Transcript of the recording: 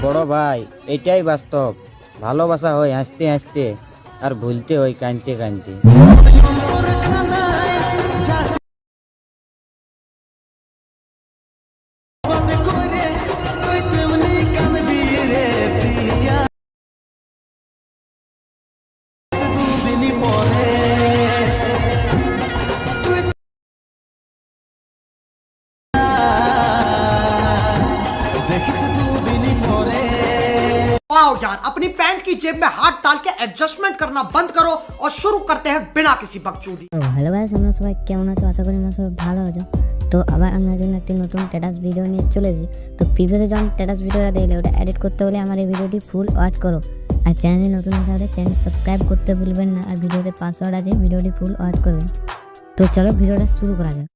বড় ভাই, এটাই বাস্তব। ভালোবাসা হয় হাসতে হাসতে, আর ভুলতে হয় কাঁদতে কাঁদতে। आओ यार, अपनी पैंट की जेब में हाथ डाल के एडजस्टमेंट करना बंद करो और शुरू करते हैं बिना किसी बकचोदी। তো হ্যালো গাইস, আমরা সবাই কেমন আছো? আশা করি আমরা সবাই ভালো আছো। তো আবার আমরা জন্য একটি নতুন স্ট্যাটাস ভিডিও নিয়ে চলে এসেছি। তো প্রিভিয়াসে যখন স্ট্যাটাস ভিডিওটা দেখলে ওটা এডিট করতে হলে আমার এই ভিডিওটি ফুল ওয়াচ করো। আর চ্যানেলে নতুন হলে চ্যানেল সাবস্ক্রাইব করতে ভুলবেন না। আর ভিডিওতে পাসওয়ার্ড আছে, ভিডিওটি ফুল ওয়াচ করবেন। তো চলো ভিডিওটা শুরু করা যাক।